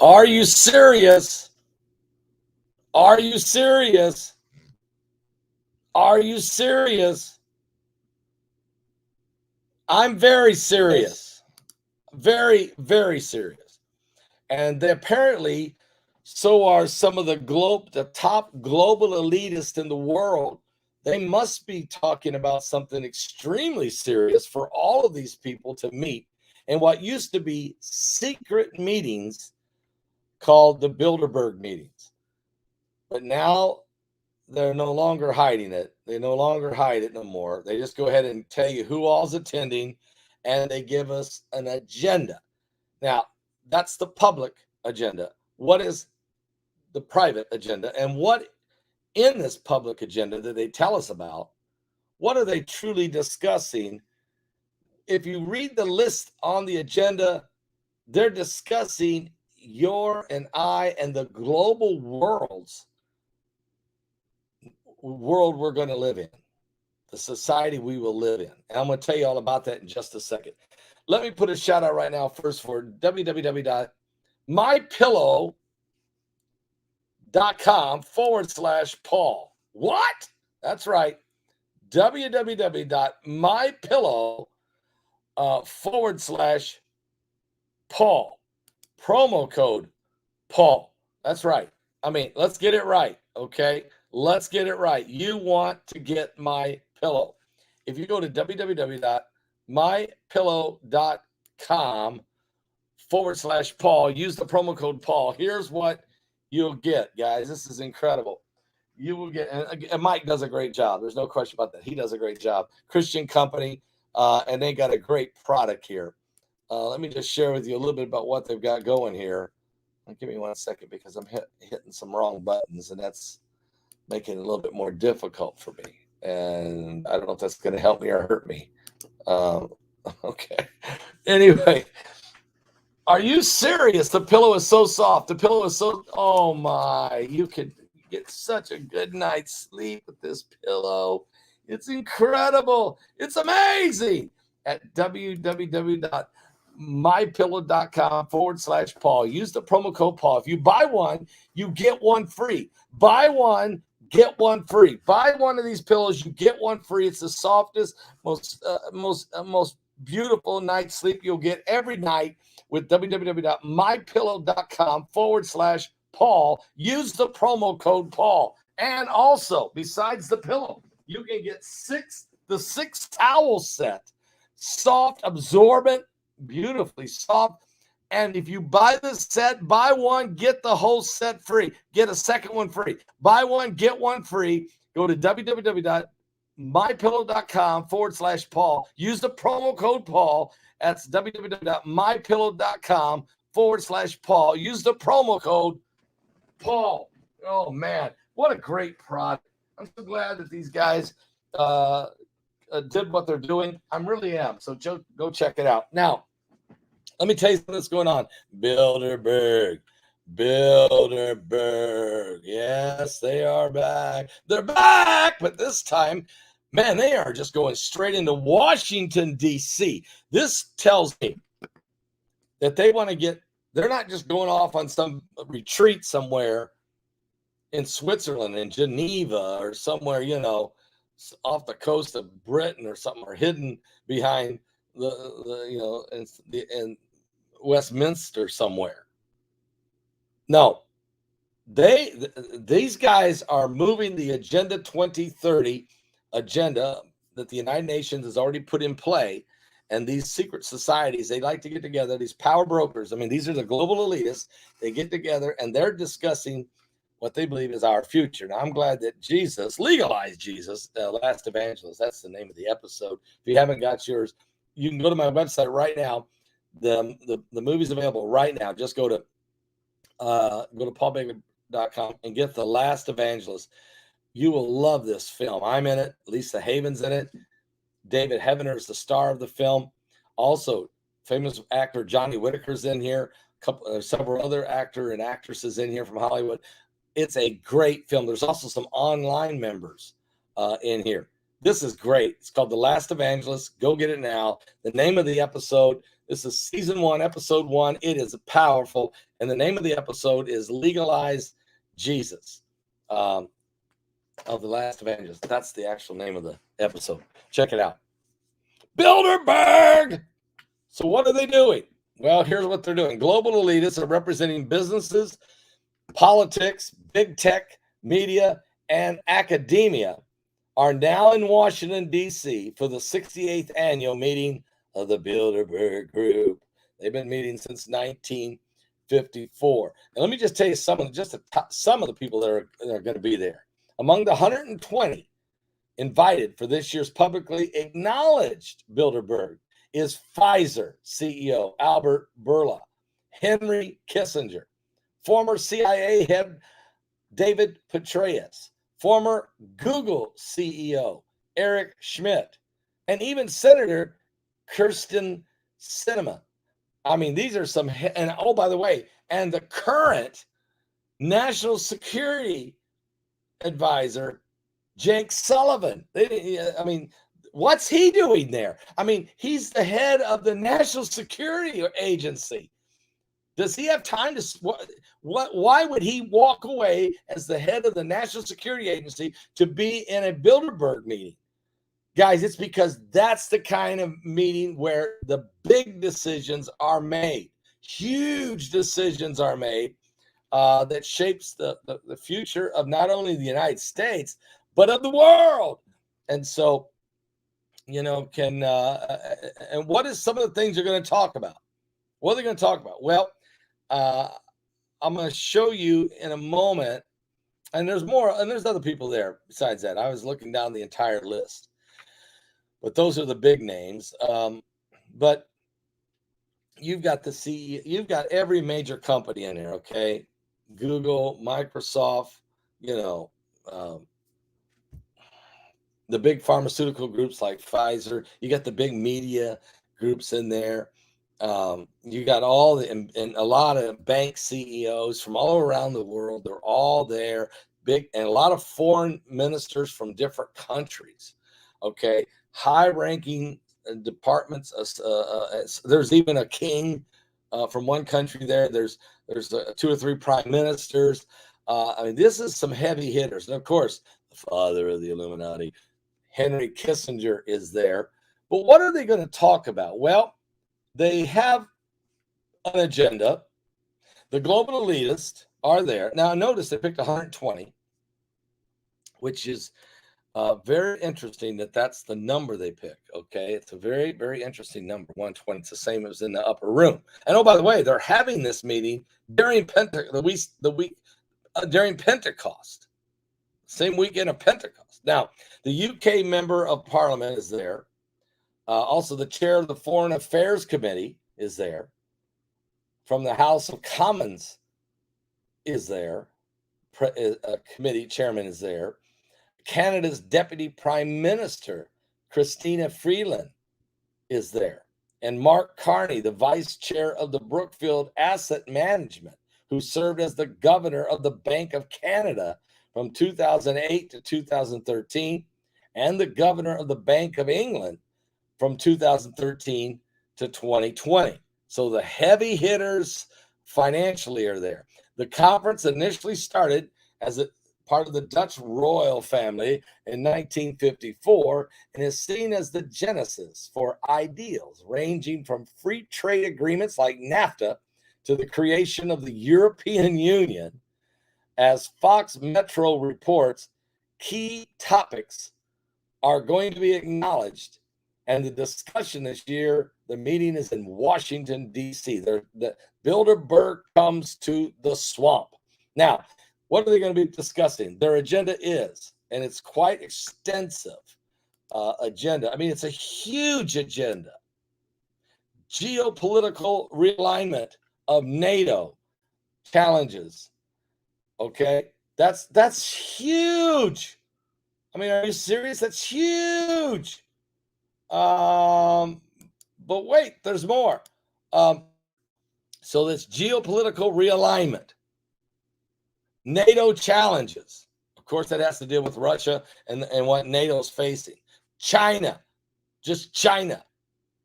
Are you serious? Are you serious? Are you serious? I'm very serious. Very, very serious. And apparently, so are some of the top global elitists in the world. They must be talking about something extremely serious for all of these people to meet in what used to be secret meetings called the Bilderberg meetings. But now they're no longer hiding it. They no longer hide it no more. They just go ahead and tell you who all's attending, and they give us an agenda. Now, that's the public agenda. What is the private agenda? And what in this public agenda that they tell us about, what are they truly discussing? If you read the list on the agenda, they're discussing your and I and the global world we're going to live in, the society we will live in. And I'm going to tell you all about that in just a second. Let me put a shout out right now first for www.mypillow.com/Paul. What? That's right. www.mypillow/Paul. Promo code Paul. That's right. I mean, let's get it right. Okay. Let's get it right. You want to get my pillow. If you go to www.mypillow.com/Paul, use the promo code Paul. Here's what you'll get, guys. This is incredible. You will get, and Mike does a great job. There's no question about that. He does a great job. Christian company, and they got a great product here. Let me just share with you a little bit about what they've got going here. Give me 1 second because I'm hitting some wrong buttons, and that's making it a little bit more difficult for me. And I don't know if that's going to help me or hurt me. Okay. Anyway, are you serious? The pillow is so soft. The pillow is so, oh my, you could get such a good night's sleep with this pillow. It's incredible. It's amazing. At www.mypillow.com/Paul. Use the promo code Paul. If you buy one, you get one free. Buy one, get one free. Buy one of these pillows, you get one free. It's the softest, most beautiful night's sleep you'll get every night with www.mypillow.com/Paul. Use the promo code Paul. And also, besides the pillow, you can get the six towel set. Soft, absorbent, beautifully soft. And if you buy the set, buy one, get the whole set free. Get a second one free. Buy one, get one free. Go to www.mypillow.com/Paul. Use the promo code Paul. That's www.mypillow.com/Paul. Use the promo code Paul. Oh, man. What a great product. I'm so glad that these guys did what they're doing. I really am. So go check it out. Now, let me tell you what's going on. Bilderberg. Yes, they are back. They're back. But this time, man, they are just going straight into Washington, D.C. This tells me that they want to they're not just going off on some retreat somewhere in Switzerland, in Geneva, or somewhere, off the coast of Britain or something, or hidden behind in Westminster somewhere. No, these guys are moving the Agenda 2030 agenda that the United Nations has already put in play. And these secret societies, they like to get together, these power brokers. I mean, these are the global elitists. They get together and they're discussing what they believe is our future. Now, I'm glad that Jesus legalized Jesus, the last evangelist. That's the name of the episode. If you haven't got yours, you can go to my website right now. The movie's available right now. Just go to paulbegley.com and get The Last Evangelist. You will love this film. I'm in it. Lisa Haven's in it. David Heavener is the star of the film. Also, famous actor Johnny Whitaker's in here. Several other actor and actresses in here from Hollywood. It's a great film. There's also some online members in here. This is great. It's called The Last Evangelist. Go get it now. The name of the episode, this is season 1, episode 1. It is powerful. And the name of the episode is Legalize Jesus. Of The Last Evangelist. That's the actual name of the episode. Check it out. Bilderberg. So what are they doing? Well, here's what they're doing. Global elitists are representing businesses, politics, big tech, media, and academia are now in Washington, D.C. for the 68th annual meeting of the Bilderberg Group. They've been meeting since 1954. And let me just tell you some of the people that are going to be there. Among the 120 invited for this year's publicly acknowledged Bilderberg is Pfizer CEO Albert Bourla, Henry Kissinger, former CIA head David Petraeus, former Google CEO Eric Schmidt, and even Senator Kirsten Sinema. I mean, these are some, and oh, by the way, and the current national security advisor, Jake Sullivan. I mean, what's he doing there? I mean, he's the head of the National Security Agency. Does he have time to, why would he walk away as the head of the National Security Agency to be in a Bilderberg meeting? Guys, it's because that's the kind of meeting where the big decisions are made. Huge decisions are made that shapes the future of not only the United States, but of the world. And so, you know, and what is some of the things you're going to talk about? What are they going to talk about? Well, I'm going to show you in a moment, and there's more, and there's other people there besides that. I was looking down the entire list, but those are the big names. But you've got the CEO, you've got every major company in there, okay? Google, Microsoft, you know, the big pharmaceutical groups like Pfizer. You got the big media groups in there. You got all and a lot of bank CEOs from all around the world. They're all there, big, and a lot of foreign ministers from different countries. Okay, high-ranking departments. There's even a king from one country there. There's 2 or 3 prime ministers. I mean, this is some heavy hitters, and of course, the father of the Illuminati, Henry Kissinger, is there. But what are they going to talk about? Well, they have an agenda. The global elitists are there. Now, notice they picked 120, which is very interesting that that's the number they pick. Okay, it's a very, very interesting number. 120. It's the same as in the upper room. And oh, by the way, they're having this meeting during during Pentecost, same weekend of Pentecost. Now, the UK member of Parliament is there. Also, the chair of the Foreign Affairs Committee is there. From the House of Commons is there. Committee chairman is there. Canada's Deputy Prime Minister, Christina Freeland, is there. And Mark Carney, the Vice Chair of the Brookfield Asset Management, who served as the Governor of the Bank of Canada from 2008 to 2013, and the Governor of the Bank of England from 2013 to 2020. So the heavy hitters financially are there. The conference initially started as a part of the Dutch royal family in 1954 and is seen as the genesis for ideals ranging from free trade agreements like NAFTA to the creation of the European Union. As Fox Metro reports, key topics are going to be acknowledged, and the discussion this year, the meeting is in Washington, D.C. The Bilderberg comes to the swamp. Now, what are they going to be discussing? Their agenda is, and it's quite extensive agenda. I mean, it's a huge agenda. Geopolitical realignment of NATO challenges. Okay, that's huge. I mean, are you serious? That's huge. But wait, there's more. So this geopolitical realignment, NATO challenges. Of course, that has to deal with Russia and what NATO's facing. China, just China.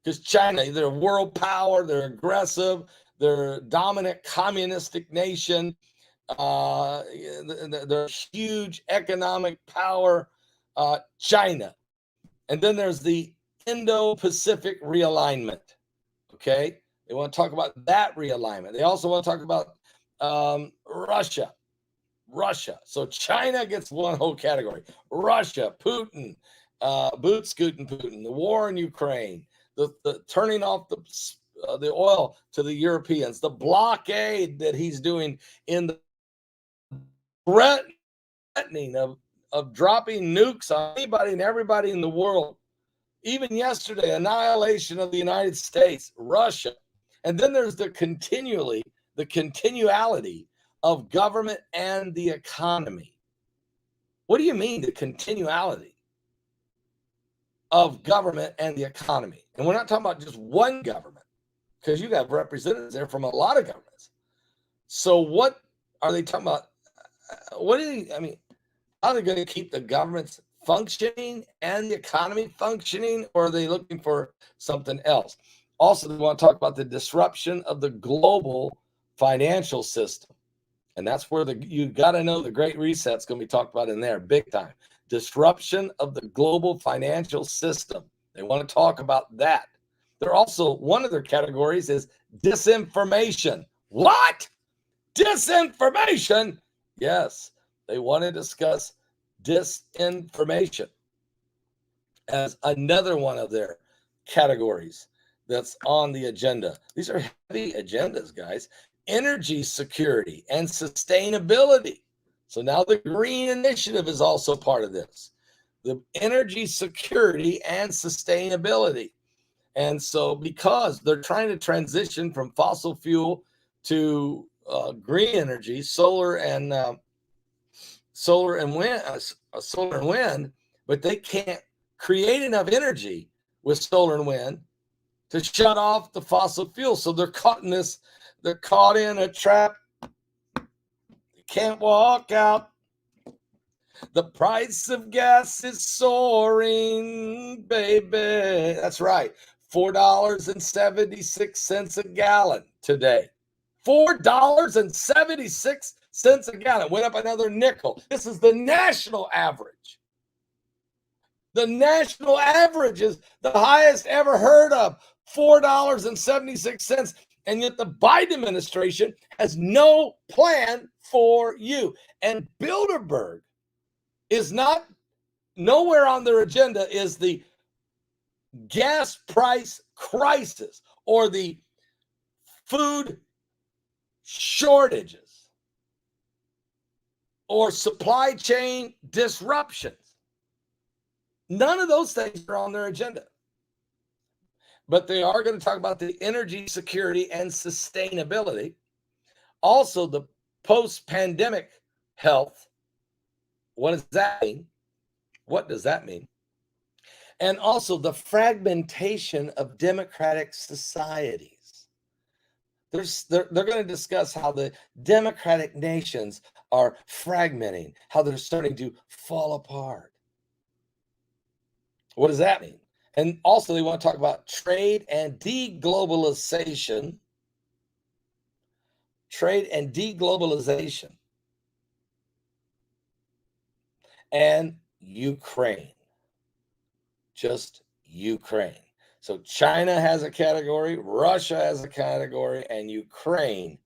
Because China, they're a world power, they're aggressive, they're a dominant communistic nation, they're a huge economic power, China. And then there's the Indo-Pacific realignment, okay? They want to talk about that realignment. They also want to talk about Russia. So China gets one whole category. Russia, Putin, boot scooting Putin, the war in Ukraine, the turning off the oil to the Europeans, the blockade that he's doing in the threatening of dropping nukes on anybody and everybody in the world. Even yesterday, annihilation of the United States, Russia. And then there's the continuality of government and the economy. What do you mean, the continuality of government and the economy? And we're not talking about just one government, because you got representatives there from a lot of governments. So what are they talking about? How are they going to keep the governments functioning and the economy functioning, or are they looking for something else? Also, they want to talk about the disruption of the global financial system. And that's where you got to know the Great Reset's going to be talked about in there big time. Disruption of the global financial system. They want to talk about that. They're also, one of their categories is disinformation. What? Disinformation? Yes, they want to discuss disinformation as another one of their categories that's on the agenda. These are heavy agendas, guys. Energy security and sustainability. So now the Green Initiative is also part of this. The energy security and sustainability. And so because they're trying to transition from fossil fuel to green energy, solar and wind, but they can't create enough energy with solar and wind to shut off the fossil fuel. So they're caught in this. They're caught in a trap. They can't walk out. The price of gas is soaring, baby. That's right. $4.76 a gallon today. $4.76 a gallon. Went up another nickel. This is the national average. The national average is the highest ever heard of, $4.76. And yet the Biden administration has no plan for you. And Bilderberg is not, nowhere on their agenda is the gas price crisis or the food shortages or supply chain disruptions. None of those things are on their agenda. But they are going to talk about the energy security and sustainability. Also, the post-pandemic health. What does that mean? What does that mean? And also the fragmentation of democratic societies. They're going to discuss how the democratic nations are fragmenting, how they're starting to fall apart. What does that mean? And also they want to talk about trade and deglobalization. Trade and deglobalization. And Ukraine. Just Ukraine. So China has a category, Russia has a category, and Ukraine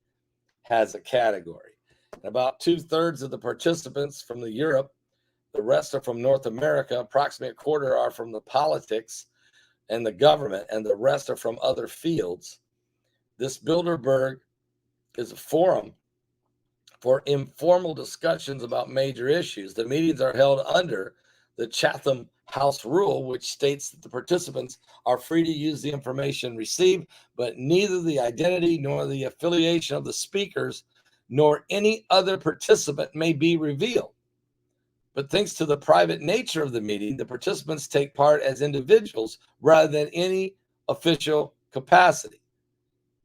has a category. And about 2/3 of the participants from Europe, the rest are from North America, approximately a quarter are from the politics and the government, and the rest are from other fields. This Bilderberg is a forum for informal discussions about major issues. The meetings are held under the Chatham House rule, which states that the participants are free to use the information received, but neither the identity nor the affiliation of the speakers nor any other participant may be revealed. But thanks to the private nature of the meeting, the participants take part as individuals rather than any official capacity,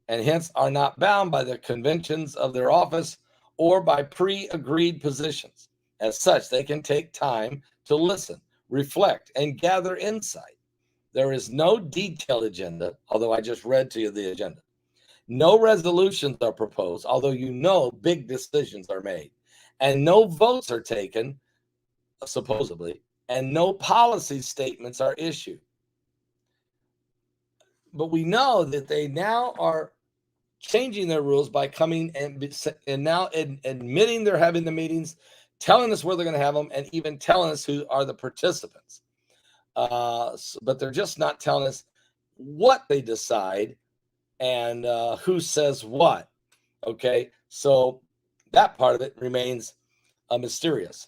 and hence are not bound by the conventions of their office or by pre-agreed positions. As such, they can take time to listen, reflect, and gather insight. There is no detailed agenda, although I just read to you the agenda. No resolutions are proposed, although you know big decisions are made. And no votes are taken, supposedly, and no policy statements are issued. But we know that they now are changing their rules by coming and now admitting they're having the meetings, telling us where they're going to have them, and even telling us who are the participants. But they're just not telling us what they decide and who says what. Okay, so that part of it remains mysterious.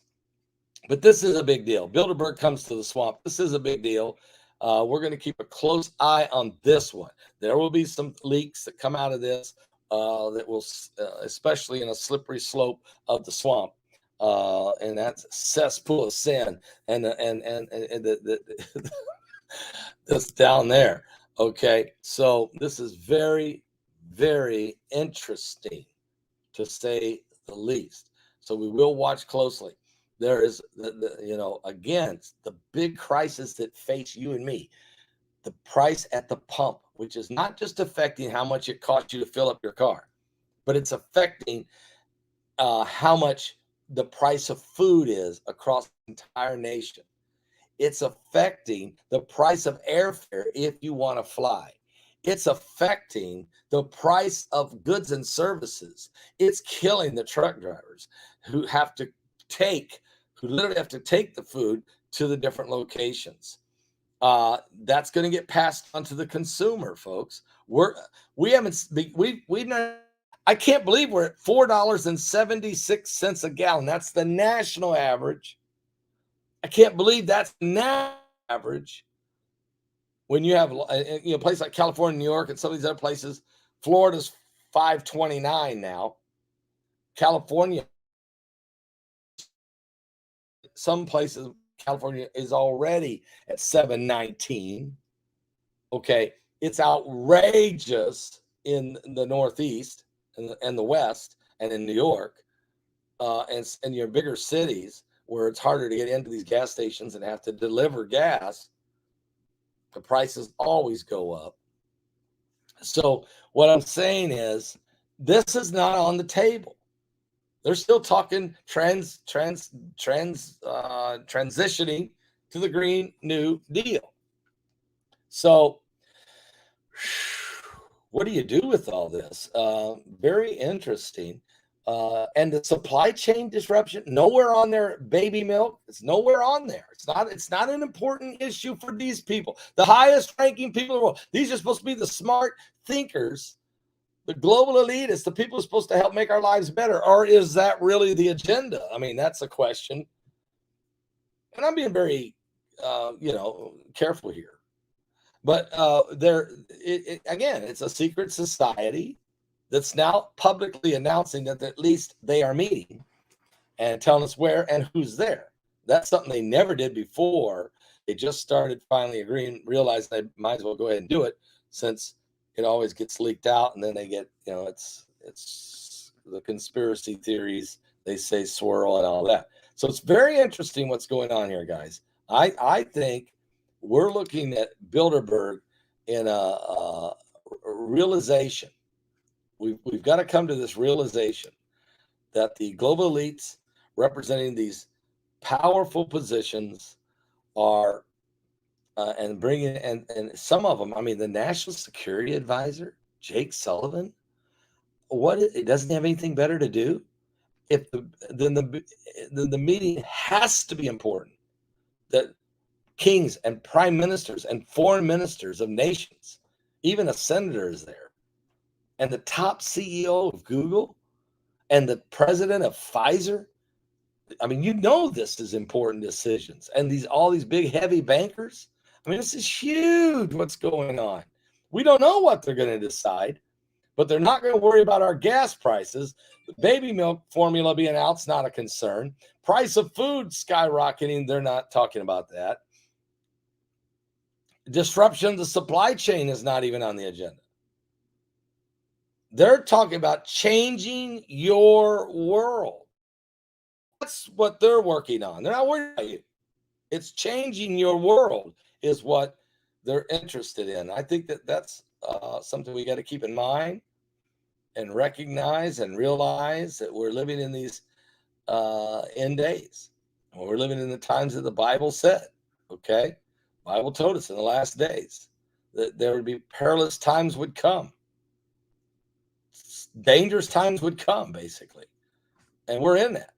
But this is a big deal. Bilderberg comes to the swamp. This is a big deal. We're going to keep a close eye on this one. There will be some leaks that come out of this that will, especially in a slippery slope of the swamp, and that's cesspool of sin, and that's down there. Okay, so this is very, very interesting, to say the least. So we will watch closely. There is, again, the big crisis that face you and me, the price at the pump, which is not just affecting how much it costs you to fill up your car, but it's affecting how much the price of food is across the entire nation. It's affecting the price of airfare if you want to fly. It's affecting the price of goods and services. It's killing the truck drivers who literally have to take the food to the different locations. That's going to get passed on to the consumer, folks. I can't believe we're at $4.76 a gallon. That's the national average. I can't believe that's now average. When you have a place like California, New York, and some of these other places, Florida's $5.29 now. California, some places, California is already at $7.19. Okay, it's outrageous in the Northeast and the West and in New York, and your bigger cities where it's harder to get into these gas stations and have to deliver gas. The prices always go up. So what I'm saying is, this is not on the table. They're still talking transitioning to the Green New Deal. So what do you do with all this? Very interesting. And the supply chain disruption, nowhere on there. Baby milk, it's nowhere on there. It's not an important issue for these people, the highest ranking people in the world. These are supposed to be the smart thinkers, the global elitists, the people who are supposed to help make our lives better. Or is that really the agenda? I mean, that's a question. And I'm being very, careful here. But again, it's a secret society that's now publicly announcing that at least they are meeting and telling us where and who's there. That's something they never did before. They just started finally agreeing, realized they might as well go ahead and do it, since it always gets leaked out, and then they get, it's the conspiracy theories, they say, swirl and all that. So it's very interesting what's going on here, guys. I think we're looking at Bilderberg in a realization. We've got to come to this realization that the global elites representing these powerful positions are and bringing and some of them. I mean, the National Security Advisor, Jake Sullivan. It doesn't have anything better to do. Then the meeting has to be important. That kings and prime ministers and foreign ministers of nations, even a senator is there, and the top CEO of Google and the president of Pfizer. I mean, this is important decisions, and all these big heavy bankers. I mean, this is huge what's going on. We don't know what they're going to decide, but they're not going to worry about our gas prices. The baby milk formula being out's not a concern. Price of food skyrocketing, they're not talking about that. Disruption of the supply chain is not even on the agenda. They're talking about changing your world. That's what they're working on. They're not worried about you. It's changing your world is what they're interested in. I think that that's something we got to keep in mind and recognize and realize that we're living in these end days. We're living in the times that the Bible said, okay? Bible told us in the last days that there would be perilous times would come. Dangerous times would come, basically. And we're in that.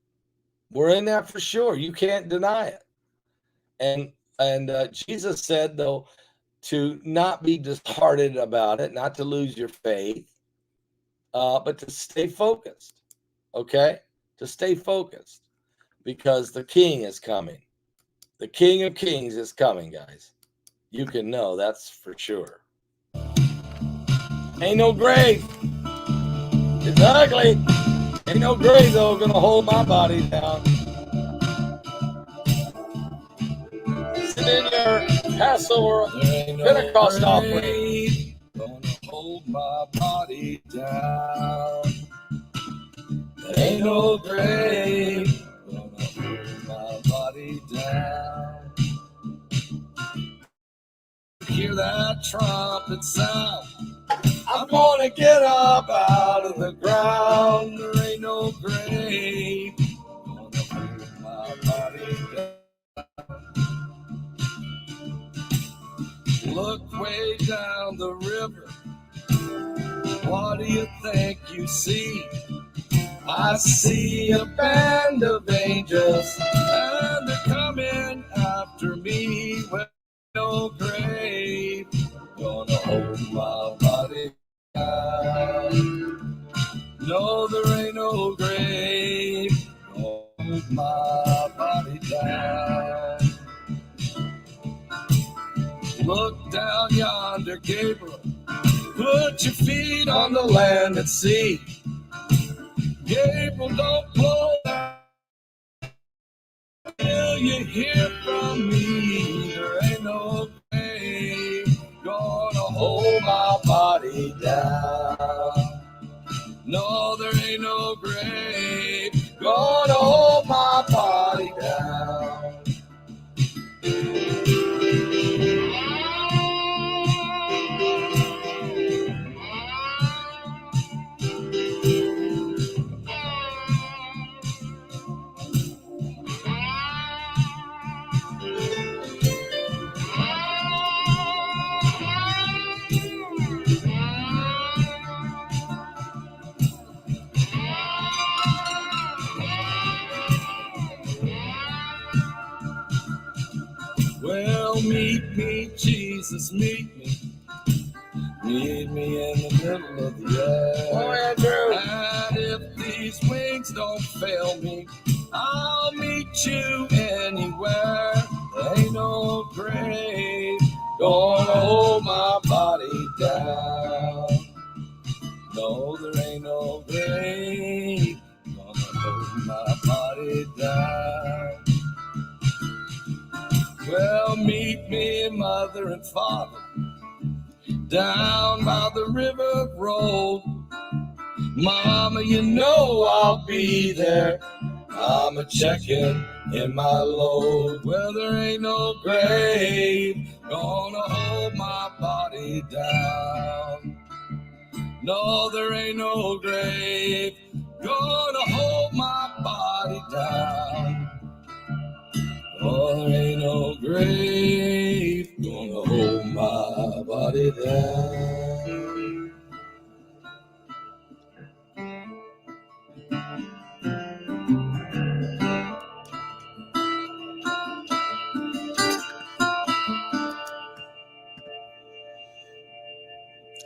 We're in that for sure. You can't deny it. And Jesus said, though, to not be disheartened about it, not to lose your faith, but to stay focused, okay? To stay focused because the King is coming. The King of Kings is coming, guys. You can know that's for sure. Ain't no grave. It's ugly. Ain't no grave, though, gonna hold my body down. Send in your Passover Pentecost offering. Gonna hold my body down. There ain't no grave. Gonna hold my body down. Hear that trumpet sound. I'm gonna get up out of the ground. There ain't no grave. Gonna hold my body down. Look way down the river. What do you think you see? I see a band of angels, and they're coming after me. With no grave, gonna hold my body down. No, there ain't no grave, gonna hold my body down. Look down yonder, Gabriel. Put your feet on the land and see. Gabriel, don't blow that till you hear from me. There ain't no grave gonna hold my body down. No, there ain't no grave gonna hold my body down. Well, meet me, Jesus, meet me. Meet me in the middle of the air. Oh, Andrew. And if these wings don't fail me, I'll meet you anywhere. There ain't no grave gonna hold my body down. No, there ain't no grave gonna hold my body down. Well, meet me, mother and father, down by the river road. Mama, you know I'll be there. I'm a checking in my load. Well, there ain't no grave gonna hold my body down. No, there ain't no grave gonna hold my body down. Oh, there ain't no grave gonna hold my body down.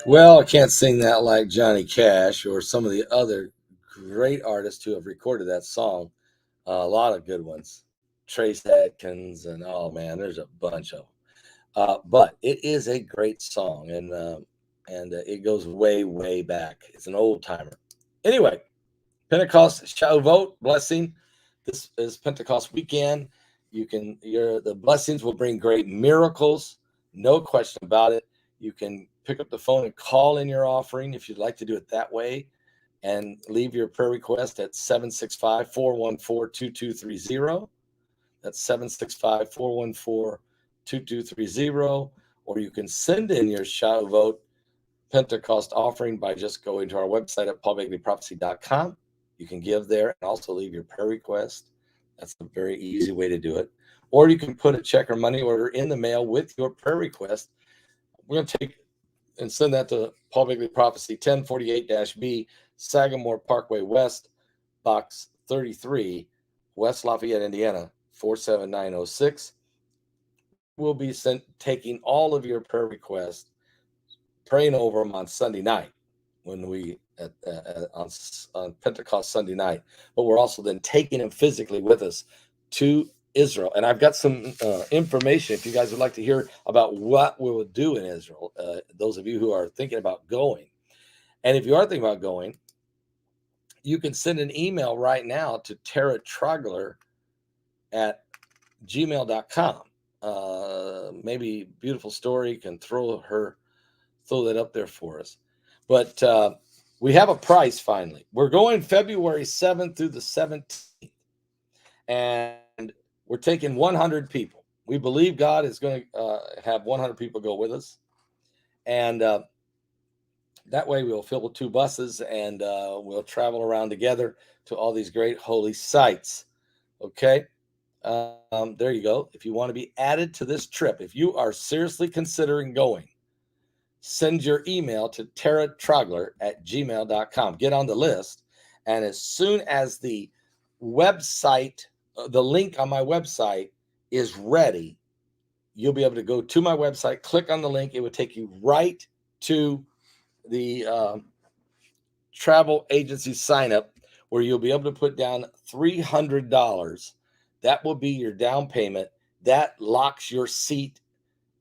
Well, I can't sing that like Johnny Cash or some of the other great artists who have recorded that song. A lot of good ones. Trace Adkins and oh man, there's a bunch of them. But it is a great song, and it goes way, way back. It's an old timer. Anyway, Pentecost Shavuot blessing. This is Pentecost weekend. The blessings will bring great miracles, no question about it. You can pick up the phone and call in your offering if you'd like to do it that way, and leave your prayer request at 765-414-2230. That's 765-414-2230. Or you can send in your Shavuot Pentecost offering by just going to our website at paulbegleyprophecy.com. You can give there and also leave your prayer request. That's a very easy way to do it. Or you can put a check or money order in the mail with your prayer request. We're going to take and send that to Paul Begley Prophecy, 1048-B, Sagamore Parkway West, Box 33, West Lafayette, Indiana, 47906. We'll be taking all of your prayer requests, praying over them on Sunday night when we on Pentecost Sunday night. But we're also then taking them physically with us to Israel. And I've got some information if you guys would like to hear about what we will do in Israel, those of you who are thinking about going. And if you are thinking about going, you can send an email right now to Tara Trogler at gmail.com. Maybe Beautiful Story can throw that up there for us. But we have a price finally. We're going February 7th through the 17th. And we're taking 100 people. We believe God is going to have 100 people go with us. And that way we'll fill 2 buses and we'll travel around together to all these great holy sites. Okay. There you go. If you want to be added to this trip, if you are seriously considering going, send your email to taratrogler at gmail.com. Get on the list. And as soon as the website, the link on my website is ready, you'll be able to go to my website, click on the link. It would take you right to the travel agency sign up where you'll be able to put down $300. That will be your down payment. That locks your seat.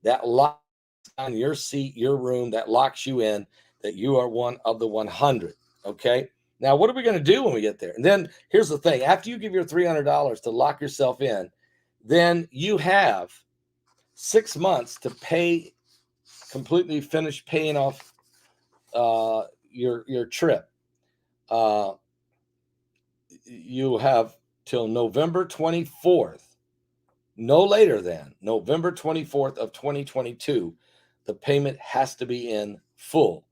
That locks on your seat, your room. That locks you in, that you are one of the 100. Okay. Now, what are we going to do when we get there? And then here's the thing. After you give your $300 to lock yourself in, then you have 6 months to completely finish paying off your trip. You have till November 24th, no later than November 24th of 2022. The payment has to be in full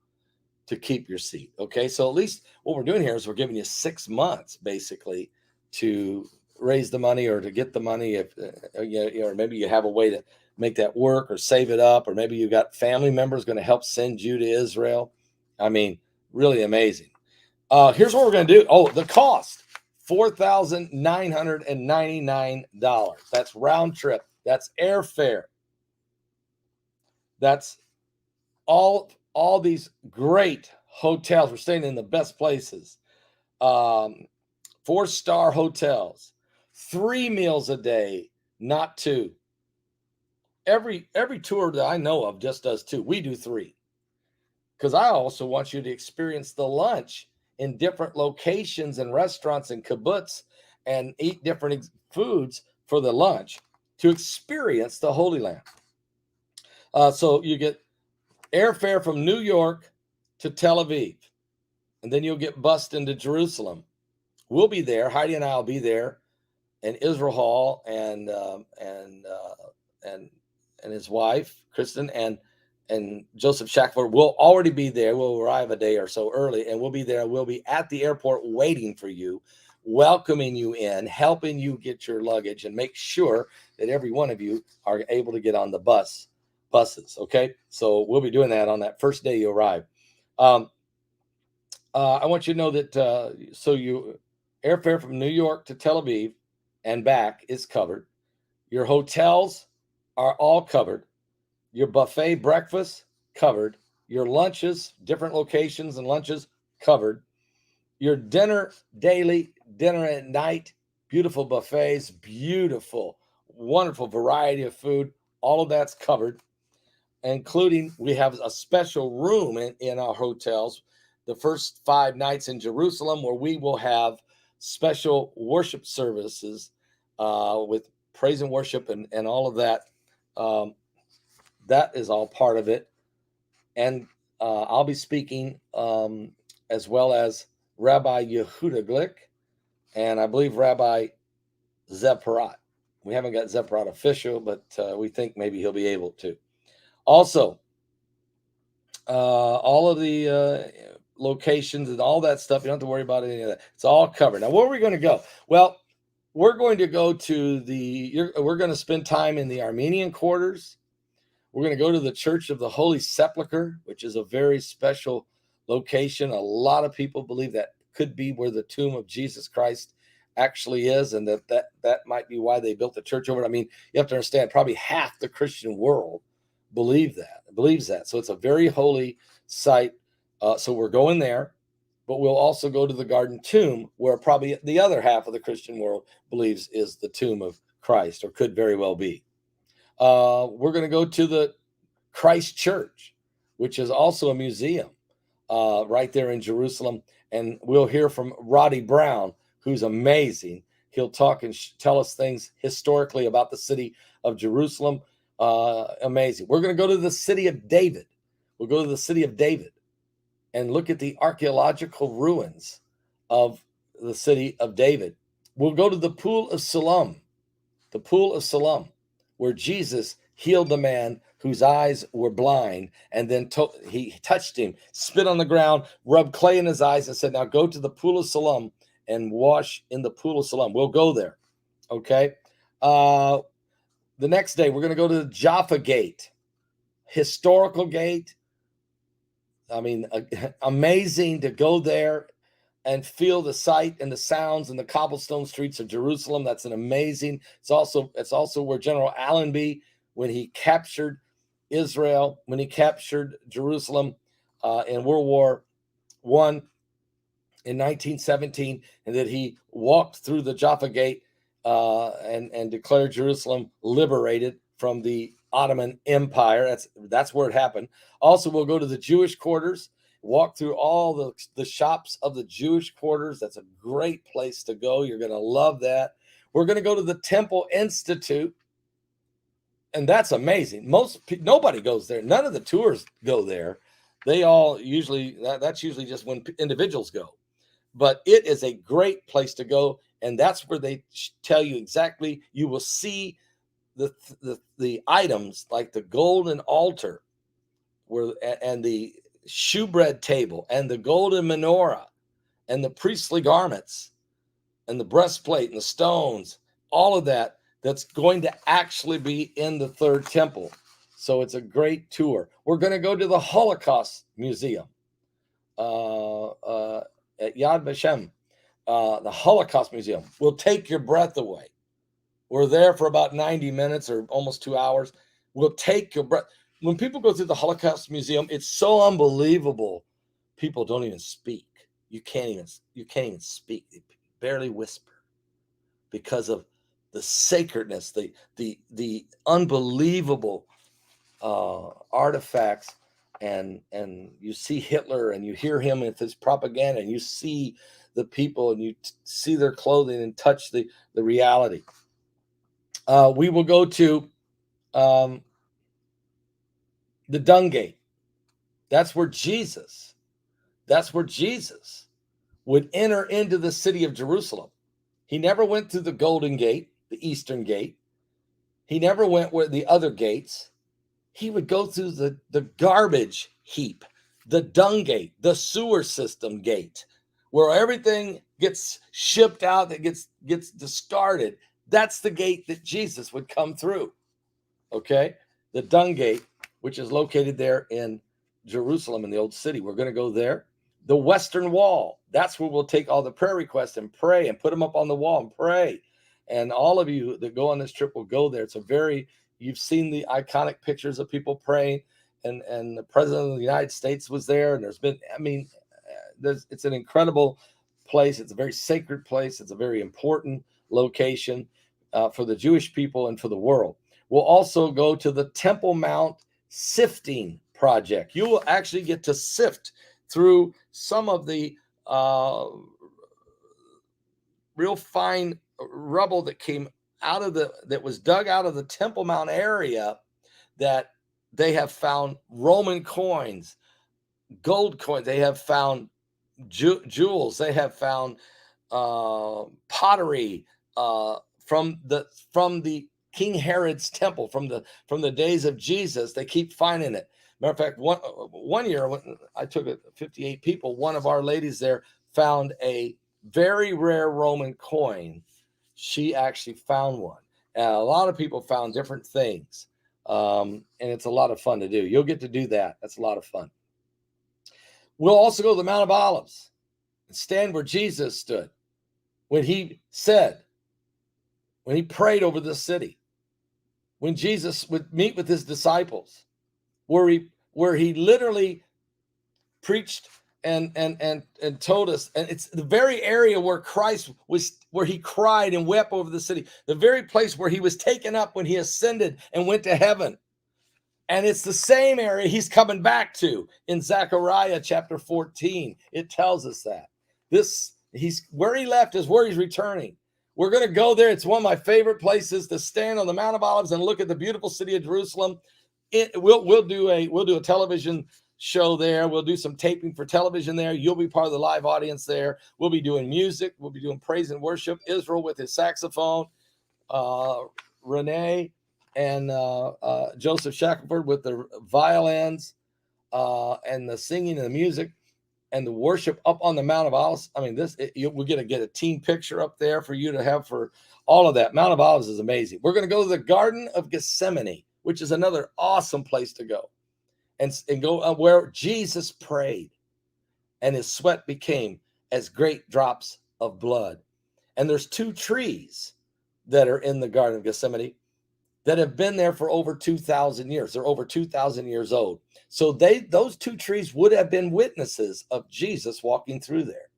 to keep your seat. Okay. So at least what we're doing here is we're giving you 6 months basically to raise the money or to get the money. If or maybe you have a way to make that work or save it up, or maybe you got family members going to help send you to Israel. I mean, really amazing. Here's what we're going to do. Oh, the cost, $4,999. That's round trip. That's airfare. That's all these great hotels. We're staying in the best places. 4-star hotels, 3 meals a day, not 2. Every tour that I know of just does 2. We do 3. Because I also want you to experience the lunch in different locations and restaurants and kibbutz and eat different foods for the lunch to experience the Holy Land. So you get airfare from New York to Tel Aviv, and then you'll get bussed into Jerusalem. We'll be there. Heidi and I will be there, and Israel Hall and his wife Kristen and Joseph Shackford will already be there. We'll arrive a day or so early, and we'll be there. We'll be at the airport waiting for you, welcoming you in, helping you get your luggage, and make sure that every one of you are able to get on the buses. Okay, so we'll be doing that on that first day you arrive. I want you to know that airfare from New York to Tel Aviv and back is covered. Your hotels are all covered. Your buffet breakfast covered. Your lunches, different locations and lunches covered. Your dinner, daily dinner at night, beautiful buffets, beautiful, wonderful variety of food. All of that's covered, including we have a special room in our hotels the first 5 nights in Jerusalem, where we will have special worship services with praise and worship and all of that. That is all part of it. And I'll be speaking as well as Rabbi Yehuda Glick and I believe Rabbi Zeparat. We haven't got Zephyr official, but we think maybe he'll be able to. Also, all of the locations and all that stuff, you don't have to worry about any of that. It's all covered. Now, where are we going to go? Well, we're going to go to we're going to spend time in the Armenian quarters. We're going to go to the Church of the Holy Sepulchre, which is a very special location. A lot of people believe that could be where the tomb of Jesus Christ actually is, and that might be why they built the church over it. I mean, you have to understand, probably half the Christian world believes that. So it's a very holy site. So we're going there, but we'll also go to the Garden Tomb, where probably the other half of the Christian world believes is the tomb of Christ, or could very well be. We're going to go to the Christ Church, which is also a museum right there in Jerusalem. And we'll hear from Roddy Brown, who's amazing. He'll talk and tell us things historically about the city of Jerusalem. Amazing. We're going to go to the city of David. We'll go to the city of David and look at the archaeological ruins of the city of David. We'll go to the Pool of Siloam, where Jesus healed the man whose eyes were blind, and then he touched him, spit on the ground, rubbed clay in his eyes, and said, now go to the Pool of Siloam and wash in the Pool of Siloam. We'll go there, okay? The next day, we're going to go to the Jaffa Gate, historical gate. I mean, amazing to go there and feel the sight and the sounds and the cobblestone streets of Jerusalem. That's an amazing. It's also where General Allenby, when he captured Israel, when he captured Jerusalem in World War I in 1917, and that he walked through the Jaffa Gate and declared Jerusalem liberated from the Ottoman Empire. That's where it happened. Also, we'll go to the Jewish quarters, walk through all the shops of the Jewish quarters. That's a great place to go. You're going to love that. We're going to go to the Temple Institute, and that's amazing. Nobody goes there. None of the tours go there. They all usually, that's usually just when individuals go. But it is a great place to go, and that's where they tell you exactly. You will see the items like the golden altar, and the shewbread table, and the golden menorah, and the priestly garments, and the breastplate, and the stones, all of that's going to actually be in the third temple. So it's a great tour. We're going to go to the Holocaust Museum at Yad Vashem, the Holocaust Museum. Will take your breath away. We're there for about 90 minutes or almost 2 hours. We'll take your breath. When people go through the Holocaust Museum, it's so unbelievable. People don't even speak. You can't even speak. They barely whisper because of the sacredness, the unbelievable artifacts, and you see Hitler and you hear him with his propaganda, and you see the people and you see their clothing and touch the reality. We will go to the Dung Gate. That's where Jesus would enter into the city of Jerusalem. He never went through the Golden Gate, the Eastern Gate. He never went where the other gates. He would go through the garbage heap, the Dung Gate, the sewer system gate, where everything gets shipped out, that gets discarded. That's the gate that Jesus would come through. Okay? The Dung Gate, which is located there in Jerusalem in the old city. We're going to go there. The Western Wall. That's where we'll take all the prayer requests and pray and put them up on the wall and pray. And all of you that go on this trip will go there. You've seen the iconic pictures of people praying, and the President of the United States was there. And it's an incredible place. It's a very sacred place. It's a very important location for the Jewish people and for the world. We'll also go to the Temple Mount Sifting Project. You will actually get to sift through some of the real fine rubble that was dug out of the Temple Mount area, that they have found Roman coins, gold coins. They have found jewels. They have found pottery from the King Herod's temple, from the days of Jesus. They keep finding it. Matter of fact, one year when I took 58 people, one of our ladies there found a very rare Roman coin. She actually found one. A lot of people found different things, and it's a lot of fun to do. You'll get to do that. That's a lot of fun. We'll also go to the Mount of Olives and stand where Jesus stood when he prayed over the city, when Jesus would meet with his disciples, where he literally preached and told us. And it's the very area where Christ was, where he cried and wept over the city, the very place where he was taken up when he ascended and went to heaven. And it's the same area he's coming back to in Zechariah chapter 14. It tells us that he's where he left is where he's returning. We're going to go there. It's one of my favorite places to stand on the Mount of Olives and look at the beautiful city of Jerusalem. We'll do a television show there. We'll do some taping for television there. You'll be part of the live audience there. We'll be doing music. We'll be doing praise and worship. Israel with his saxophone. Renee and Joseph Shackelford with the violins and the singing and the music and the worship up on the Mount of Olives. I mean, we're going to get a team picture up there for you to have for all of that. Mount of Olives is amazing. We're going to go to the Garden of Gethsemane, which is another awesome place to go, and go where Jesus prayed and his sweat became as great drops of blood. And there's 2 trees that are in the Garden of Gethsemane that have been there for over 2,000 years. They're over 2,000 years old. So those 2 trees would have been witnesses of Jesus walking through there.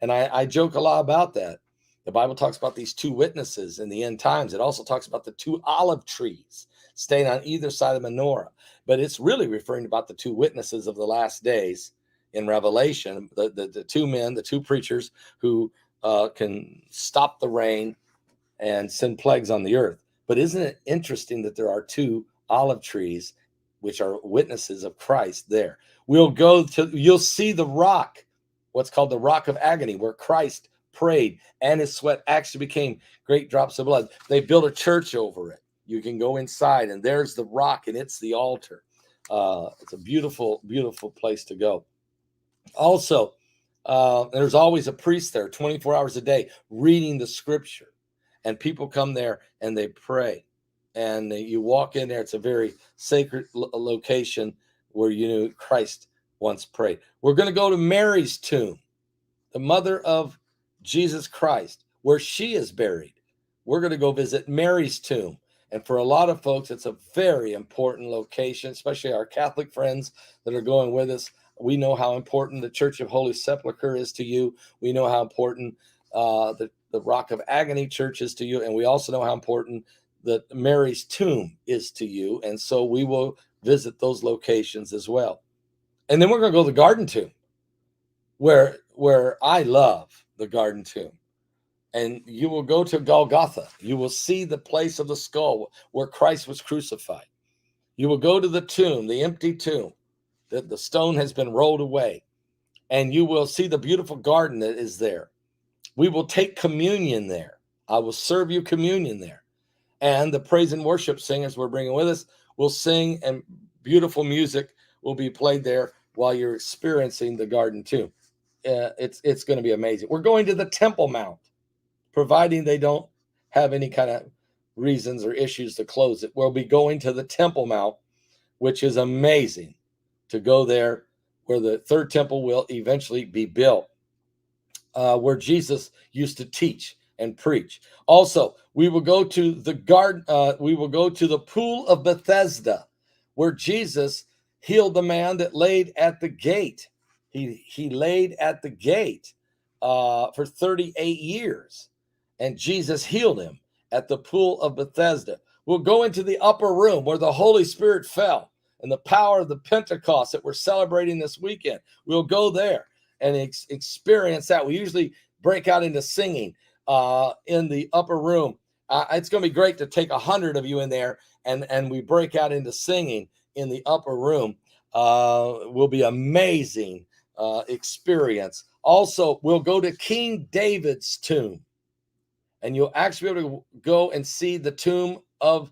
And I joke a lot about that. The Bible talks about these 2 witnesses in the end times. It also talks about the 2 olive trees staying on either side of the menorah. But it's really referring about the 2 witnesses of the last days in Revelation, the 2 men, the 2 preachers who can stop the rain and send plagues on the earth. But isn't it interesting that there are 2 olive trees, which are witnesses of Christ there? You'll see the rock, what's called the rock of agony, where Christ prayed and his sweat actually became great drops of blood. They built a church over it. You can go inside and there's the rock and it's the altar. It's a beautiful, beautiful place to go. Also, there's always a priest there 24 hours a day reading the scripture. And people come there and they pray. And you walk in there. It's a very sacred location where Christ once prayed. We're going to go to Mary's tomb, the mother of Jesus Christ, where she is buried. We're going to go visit Mary's tomb. And for a lot of folks, it's a very important location, especially our Catholic friends that are going with us. We know how important the Church of Holy Sepulchre is to you. We know how important the Rock of Agony Church is to you. And we also know how important that Mary's tomb is to you. And so we will visit those locations as well. And then we're going to go to the Garden Tomb, where I love the Garden Tomb. And you will go to Golgotha. You will see the place of the skull where Christ was crucified. You will go to the tomb, the empty tomb, that the stone has been rolled away. And you will see the beautiful garden that is there. We will take communion there. I will serve you communion there. And the praise and worship singers we're bringing with us will sing, and beautiful music will be played there while you're experiencing the Garden Tomb. It's going to be amazing. We're going to the Temple Mount, providing they don't have any kind of reasons or issues to close it. We'll be going to the Temple Mount, which is amazing to go there, where the third temple will eventually be built. Where Jesus used to teach and preach. Also, we will go to the garden. We will go to the pool of Bethesda, where Jesus healed the man that laid at the gate. He laid at the gate for 38 years, and Jesus healed him at the pool of Bethesda. We'll go into the upper room where the Holy Spirit fell and the power of the Pentecost that we're celebrating this weekend. We'll go there and experience that. We usually break out into singing in the upper room. It's going to be great to take 100 of you in there, and we break out into singing in the upper room. Will be amazing experience. Also, we'll go to King David's tomb, and you'll actually be able to go and see the tomb of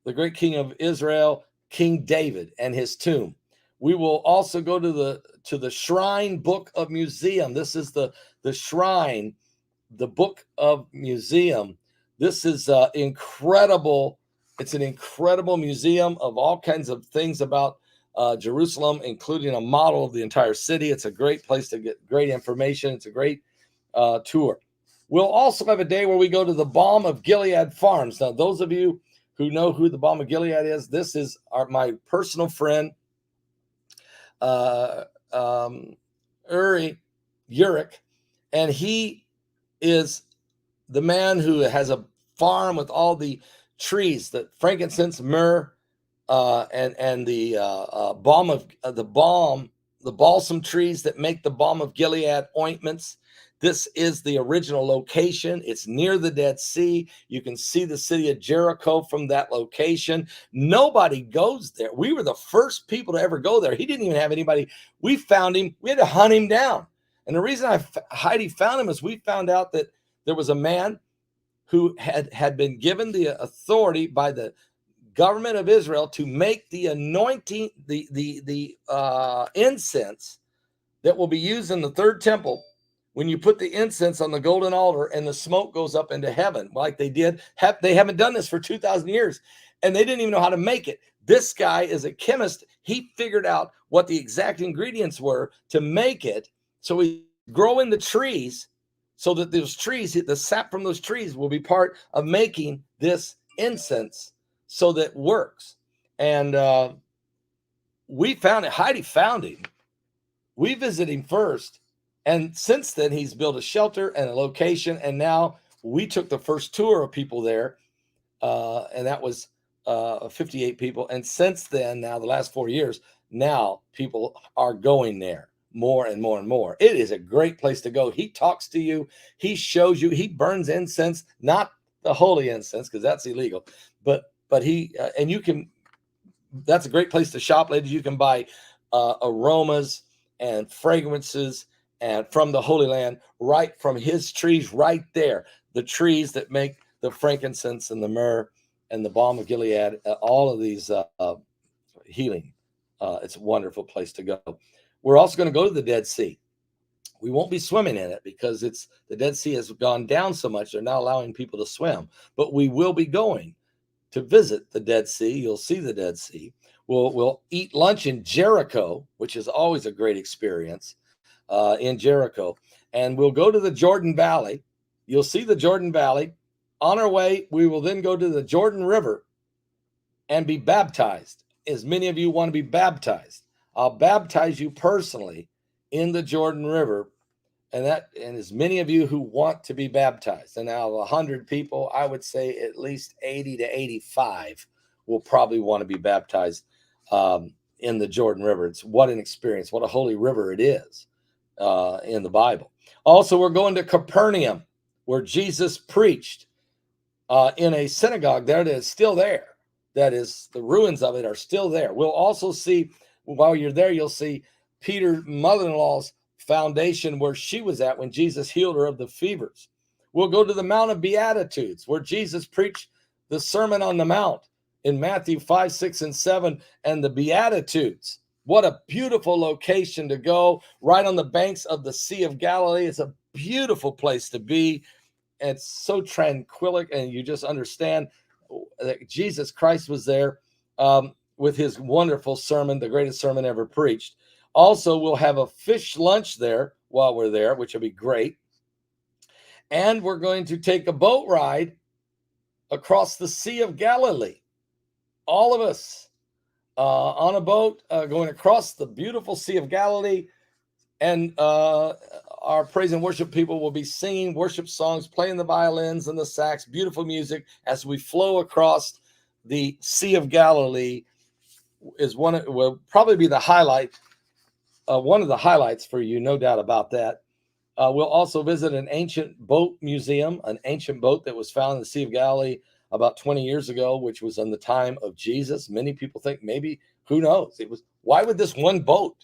the great king of Israel, King David, and his tomb. We will also go to the Shrine Book of Museum. This is the Shrine, the Book of Museum. This is incredible. It's an incredible museum of all kinds of things about Jerusalem, including a model of the entire city. It's a great place to get great information. It's a great tour. We'll also have a day where we go to the Balm of Gilead Farms. Now, those of you who know who the Balm of Gilead is, this is my personal friend, Uri Uric, and he is the man who has a farm with all the trees, the frankincense, myrrh, and the the balsam trees that make the balm of Gilead ointments. This is the original location. It's near the Dead Sea. You can see the city of Jericho from that location. Nobody goes there. We were the first people to ever go there. He didn't even have anybody. We found him. We had to hunt him down. And the reason Heidi found him is we found out that there was a man who had been given the authority by the government of Israel to make the anointing, the incense that will be used in the third temple. When you put the incense on the golden altar and the smoke goes up into heaven, like they did, they haven't done this for 2,000 years, and they didn't even know how to make it. This guy is a chemist. He figured out what the exact ingredients were to make it. So he's growing the trees so that those trees, the sap from those trees will be part of making this incense so that it works. And we found it. Heidi found him. We visited him first. And since then, he's built a shelter and a location. And now we took the first tour of people there. And that was 58 people. And since then, now the last 4 years, now people are going there more and more and more. It is a great place to go. He talks to you. He shows you. He burns incense, not the holy incense, because that's illegal. But he, and you can, that's a great place to shop, ladies. You can buy aromas and fragrances and from the Holy Land, right from his trees right there, the trees that make the frankincense and the myrrh and the balm of Gilead, all of these healing. It's a wonderful place to go. We're also going to go to the Dead Sea. We won't be swimming in it because the Dead Sea has gone down so much. They're not allowing people to swim, but we will be going to visit the Dead Sea. You'll see the Dead Sea. We'll eat lunch in Jericho, which is always a great experience. In Jericho, and we'll go to the Jordan Valley. You'll see the Jordan Valley. On our way, we will then go to the Jordan River and be baptized. As many of you want to be baptized, I'll baptize you personally in the Jordan River, and as many of you who want to be baptized. And out of 100 people, I would say at least 80 to 85 will probably want to be baptized in the Jordan River. It's what an experience, what a holy river it is. In the Bible. Also, we're going to Capernaum, where Jesus preached in a synagogue there that is still there. That is, the ruins of it are still there. We'll also see, while you're there, you'll see Peter's mother-in-law's foundation where she was at when Jesus healed her of the fevers. We'll go to the Mount of Beatitudes, where Jesus preached the Sermon on the Mount in Matthew 5, 6, and 7, and the Beatitudes. What a beautiful location to go, right on the banks of the Sea of Galilee. It's a beautiful place to be. It's so tranquil, and you just understand that Jesus Christ was there with his wonderful sermon, the greatest sermon ever preached. Also, we'll have a fish lunch there while we're there, which will be great. And we're going to take a boat ride across the Sea of Galilee. All of us. On a boat going across the beautiful Sea of Galilee, and our praise and worship people will be singing worship songs, playing the violins and the sax, beautiful music as we flow across the Sea of Galilee. Will probably be the highlight, one of the highlights for you, no doubt about that. We'll also visit an ancient boat museum, an ancient boat that was found in the Sea of Galilee about 20 years ago, which was in the time of Jesus. Many people think maybe, who knows? It was, why would this one boat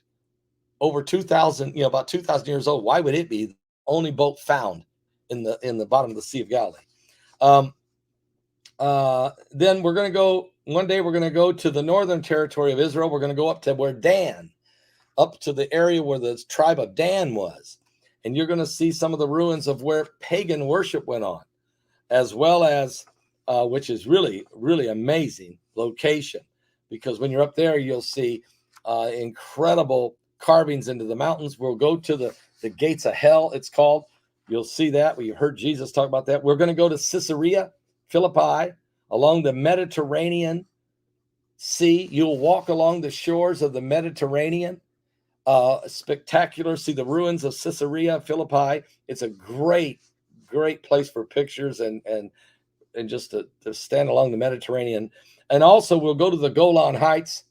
over 2,000, about 2,000 years old, why would it be the only boat found in the bottom of the Sea of Galilee? Then we're going to go, one day we're going to go to the northern territory of Israel. We're going to go up to where Dan, up to the area where the tribe of Dan was. And you're going to see some of the ruins of where pagan worship went on, as well as, which is really, really amazing location. Because when you're up there, you'll see incredible carvings into the mountains. We'll go to the gates of hell, it's called. You'll see that. We heard Jesus talk about that. We're going to go to Caesarea Philippi, along the Mediterranean Sea. You'll walk along the shores of the Mediterranean. Spectacular. See the ruins of Caesarea Philippi. It's a great place for pictures and just to stand along the Mediterranean. And also we'll go to the Golan Heights.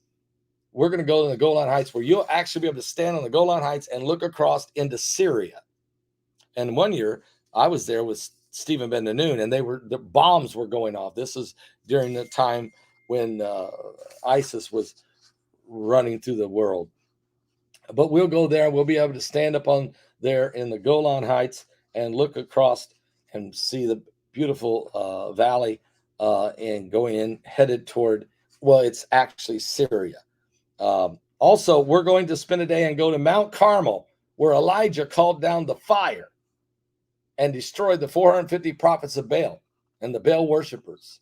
We're going to go to the Golan Heights, where you'll actually be able to stand on the Golan Heights and look across into Syria. And one year I was there with Stephen Ben Noon, and the bombs were going off. This is during the time when ISIS was running through the world. But we'll go there. We'll be able to stand up on there in the Golan Heights and look across and see the beautiful valley and going in, headed toward, well, it's actually Syria. Also, we're going to spend a day and go to Mount Carmel, where Elijah called down the fire and destroyed the 450 prophets of Baal and the Baal worshipers.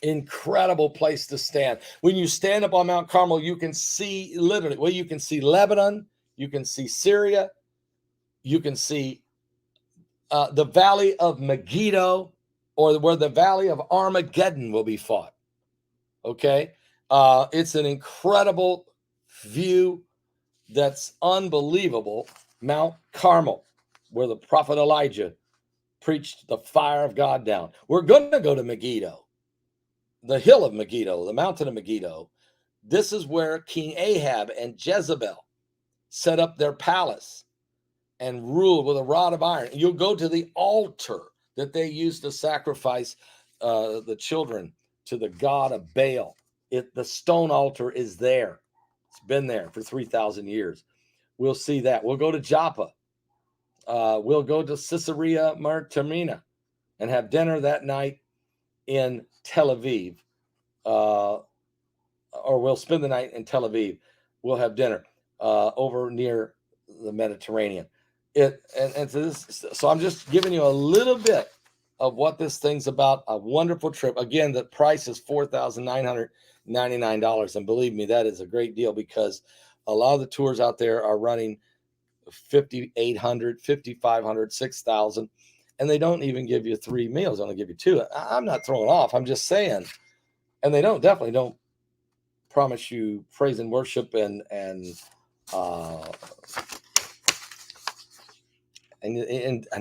Incredible place to stand. When you stand up on Mount Carmel, you can see literally, well, you can see Lebanon, you can see Syria, you can see the valley of Megiddo, or where the valley of Armageddon will be fought. Okay. It's an incredible view that's unbelievable. Mount Carmel, where the prophet Elijah preached the fire of God down. We're going to go to Megiddo, the hill of Megiddo, the mountain of Megiddo. This is where King Ahab and Jezebel set up their palace and ruled with a rod of iron. You'll go to the altar that they used to sacrifice the children to the god of Baal. The stone altar is there. It's been there for 3,000 years. We'll see that. We'll go to Joppa. We'll go to Caesarea Maritima and have dinner that night in Tel Aviv. Or we'll spend the night in Tel Aviv. We'll have dinner over near the Mediterranean. So I'm just giving you a little bit of what this thing's about. A wonderful trip. Again, the price is $4,999, and believe me, that is a great deal, because a lot of the tours out there are running $5,800, $5,500, $6,000, and they don't even give you 3 meals. They only give you 2. I'm not throwing off. I'm just saying, and they definitely don't promise you praise and worship and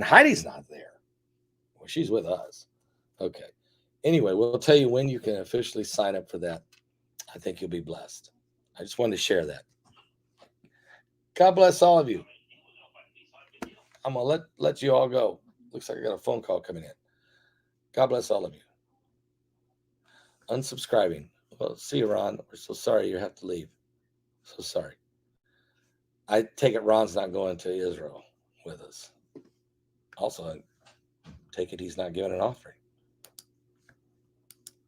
Heidi's not there. Well, she's with us. Okay. Anyway, we'll tell you when you can officially sign up for that. I think you'll be blessed. I just wanted to share that. God bless all of you. I'm going to let you all go. Looks like I got a phone call coming in. God bless all of you. Unsubscribing. Well, see you, Ron. We're so sorry you have to leave. So sorry. I take it Ron's not going to Israel with us. Also, I take it he's not giving an offering.